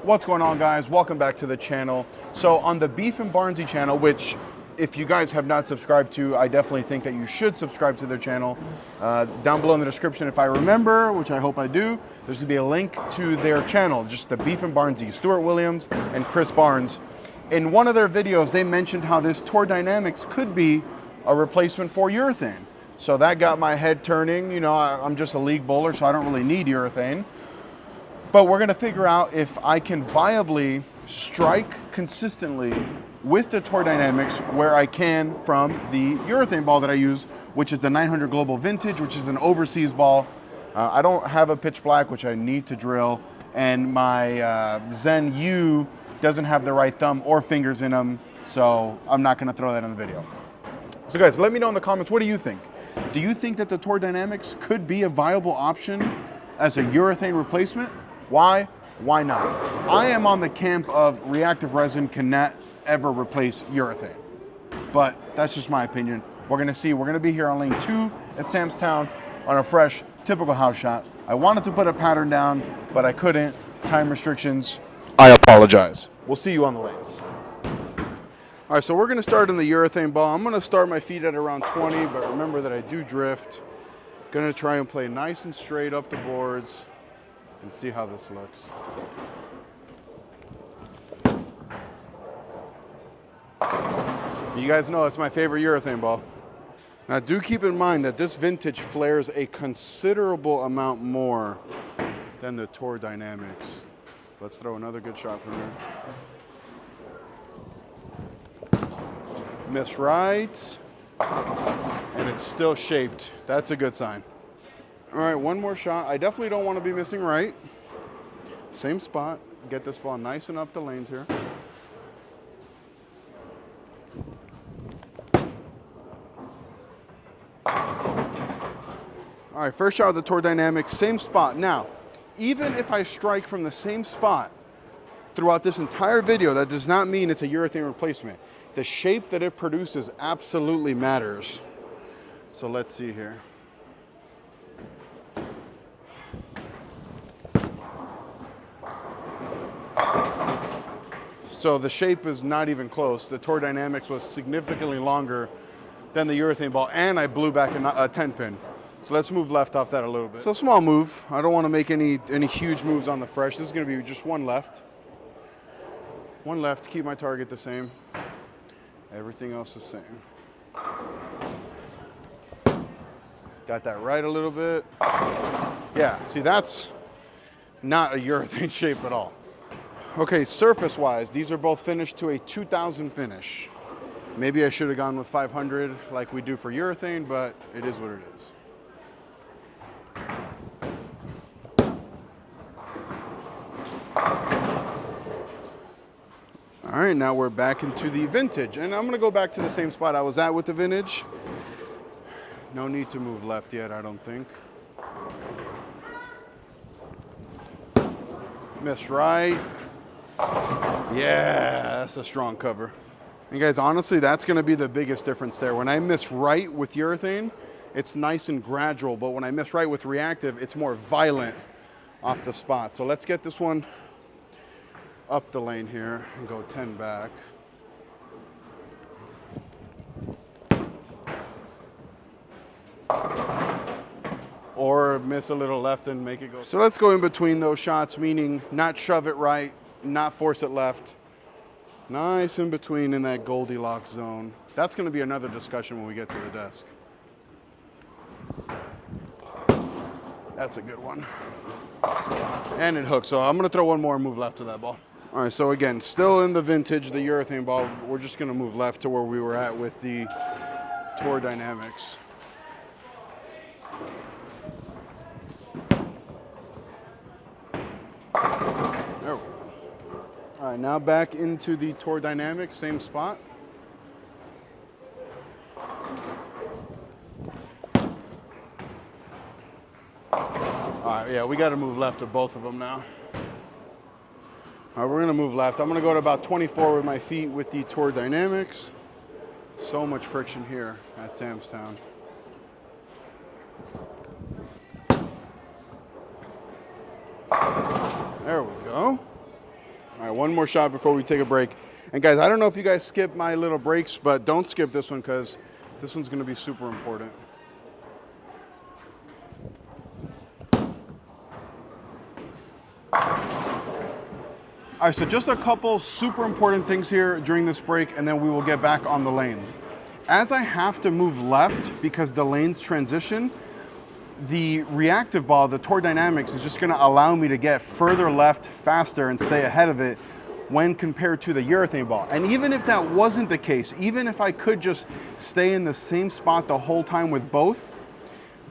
What's going on, guys? Welcome back to the channel. So on the Beef and Barnsey channel, which if you guys have not subscribed to, I definitely think that you should subscribe to their channel. Down below in the description, if I remember, which I hope I do, there's gonna be a link to their channel, just the Beef and Barnsey, Stuart Williams and Chris Barnes. In one of their videos, they mentioned how this Tour Dynam-X could be a replacement for urethane. So that got my head turning. You know, I'm just a league bowler, so I don't really need urethane. But we're gonna figure out if I can viably strike consistently with the Tour Dynam-X where I can from the urethane ball that I use, which is the 900 Global Vintage, which is an overseas ball. I don't have a pitch black, which I need to drill, and my Zen U doesn't have the right thumb or fingers in them, so I'm not gonna throw that in the video. So guys, let me know in the comments, what do you think? Do you think that the Tour Dynam-X could be a viable option as a urethane replacement? Why? Why not? I am on the camp of reactive resin cannot ever replace urethane, but that's just my opinion. We're gonna see. We're gonna be here on lane 2 at Sam's Town on a fresh, typical house shot. I wanted to put a pattern down, but I couldn't. Time restrictions. I apologize. We'll see you on the lanes. All right, so we're gonna start in the urethane ball. I'm gonna start my feet at around 20, but remember that I do drift. Gonna try and play nice and straight up the boards and see how this looks. You guys know it's my favorite urethane ball. Now do keep in mind that this vintage flares a considerable amount more than the Tour Dynam-X. Let's throw another good shot from here. Miss right, and it's still shaped. That's a good sign. All right, one more shot. I definitely don't want to be missing right. Same spot. Get this ball nice and up the lanes here. All right, first shot of the Tour Dynam-X, same spot. Now, even if I strike from the same spot throughout this entire video, that does not mean it's a urethane replacement. The shape that it produces absolutely matters. So let's see here. So the shape is not even close. The Tour Dynam-X was significantly longer than the urethane ball, and I blew back a 10 pin. So let's move left off that a little bit. So small move. I don't want to make any huge moves on the fresh. This is going to be just one left. One left, keep my target the same. Everything else the same. Got that right a little bit. Yeah, see, that's not a urethane shape at all. Okay, surface-wise, these are both finished to a 2000 finish. Maybe I should have gone with 500 like we do for urethane, but it is what it is. All right, now we're back into the vintage, and I'm gonna go back to the same spot I was at with the vintage. No need to move left yet, I don't think. Miss right. Yeah, that's a strong cover. And guys, honestly, that's gonna be the biggest difference there. When I miss right with urethane, it's nice and gradual, but when I miss right with reactive, it's more violent off the spot. So let's get this one up the lane here and go 10 back. Or miss a little left and make it go. So let's go in between those shots, meaning not shove it right, not force it left. Nice in between in that Goldilocks zone. That's gonna be another discussion when we get to the desk. That's a good one. And it hooks, so I'm gonna throw one more and move left to that ball. All right, so again, still in the vintage, the urethane ball, we're just gonna move left to where we were at with the Tour Dynam-X. There we go. All right, now back into the Tour Dynam-X, same spot. All right, yeah, we got to move left to both of them now. All right, we're going to move left. I'm going to go to about 24 with my feet with the Tour Dynam-X. So much friction here at Sam's Town. There we go. All right, one more shot before we take a break. And guys, I don't know if you guys skip my little breaks, but don't skip this one because this one's gonna be super important. All right, so just a couple super important things here during this break, and then we will get back on the lanes. As I have to move left because the lanes transition, the reactive ball, the Tour Dynam-X, is just gonna allow me to get further left faster and stay ahead of it when compared to the urethane ball. And even if that wasn't the case, even if I could just stay in the same spot the whole time with both,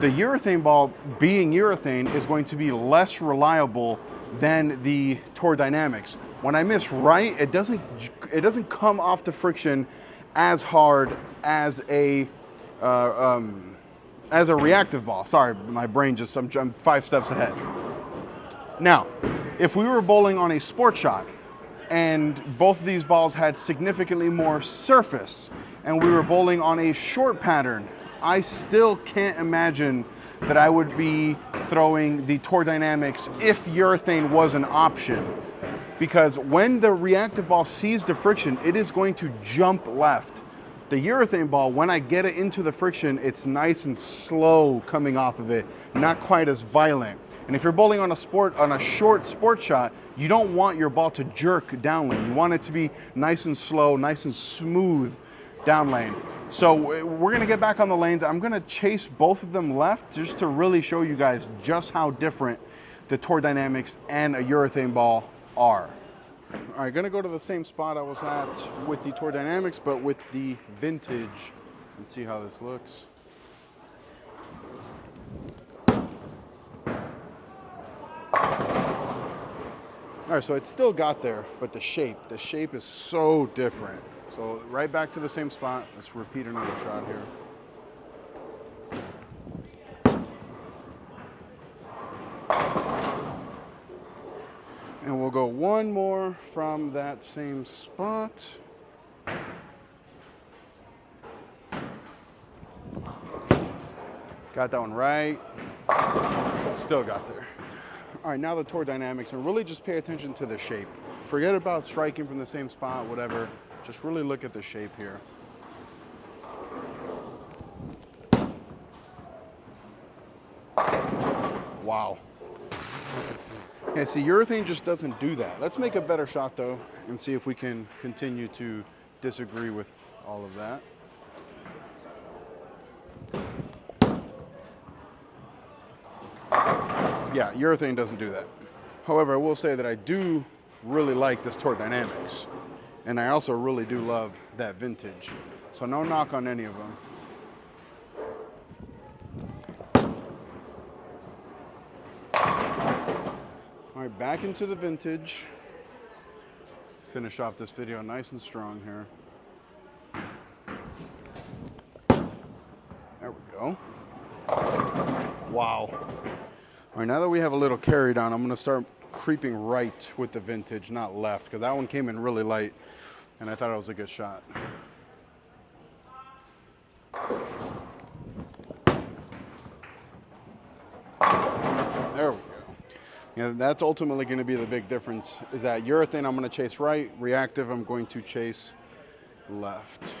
the urethane ball, being urethane, is going to be less reliable than the Tour Dynam-X. When I miss right, it doesn't come off the friction as hard as a reactive ball. Sorry, my brain just, I'm 5 steps ahead. Now, if we were bowling on a sport shot and both of these balls had significantly more surface and we were bowling on a short pattern, I still can't imagine that I would be throwing the Tour Dynam-X if urethane was an option. Because when the reactive ball sees the friction, it is going to jump left. The urethane ball, when I get it into the friction, it's nice and slow coming off of it, not quite as violent. And if you're bowling on a short sport shot, you don't want your ball to jerk down lane. You want it to be nice and slow, nice and smooth down lane. So we're gonna get back on the lanes. I'm gonna chase both of them left just to really show you guys just how different the Tour Dynam-X and a urethane ball are. All right, gonna go to the same spot I was at with the Tour Dynam-X, but with the vintage, and see how this looks. All right, so it still got there, but the shape is so different. So right back to the same spot. Let's repeat another shot here. And we'll go one more from that same spot. Got that one right. Still got there. All right, now the Tour Dynam-X, and really just pay attention to the shape. Forget about striking from the same spot, whatever. Just really look at the shape here. Wow. Yeah, see, urethane just doesn't do that. Let's make a better shot though, and see if we can continue to disagree with all of that. Yeah, urethane doesn't do that. However, I will say that I do really like this Tour Dynam-X. And I also really do love that vintage. So no knock on any of them. All right, back into the vintage. Finish off this video nice and strong here. There we go. Wow. All right, now that we have a little carry down, I'm gonna start creeping right with the vintage, not left, because that one came in really light, and I thought it was a good shot. There we go. Yeah, that's ultimately going to be the big difference, is that urethane I'm going to chase right, reactive I'm going to chase left.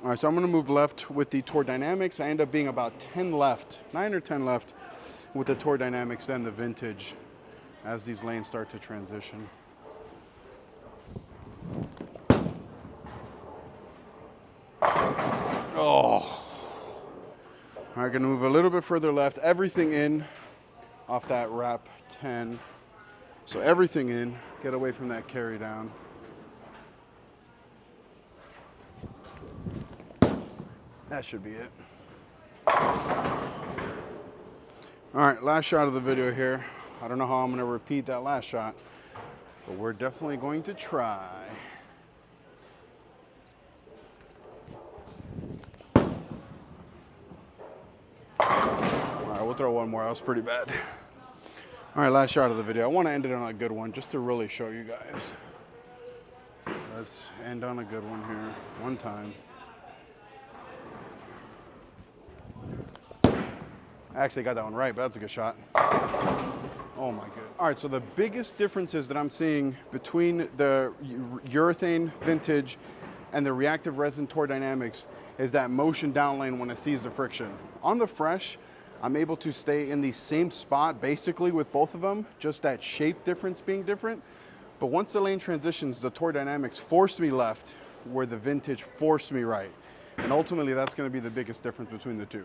All right, so I'm going to move left with the Tour Dynam-X. I end up being about 10 left, 9 or 10 left with the Tour Dynam-X and the vintage as these lanes start to transition. Oh. All right, going to move a little bit further left. Everything in off that wrap 10. So everything in, get away from that carry down. That should be it. All right, last shot of the video here. I don't know how I'm gonna repeat that last shot, but we're definitely going to try. All right, we'll throw one more. That was pretty bad. All right, last shot of the video. I want to end it on a good one just to really show you guys. Let's end on a good one here, one time. I actually got that one right, but that's a good shot. Oh my good. All right, so the biggest differences that I'm seeing between the Urethane Vintage and the Reactive Resin Tour Dynam-X is that motion down lane when it sees the friction. On the Fresh, I'm able to stay in the same spot basically with both of them, just that shape difference being different. But once the lane transitions, the Tour Dynam-X forced me left where the Vintage forced me right. And ultimately that's gonna be the biggest difference between the two.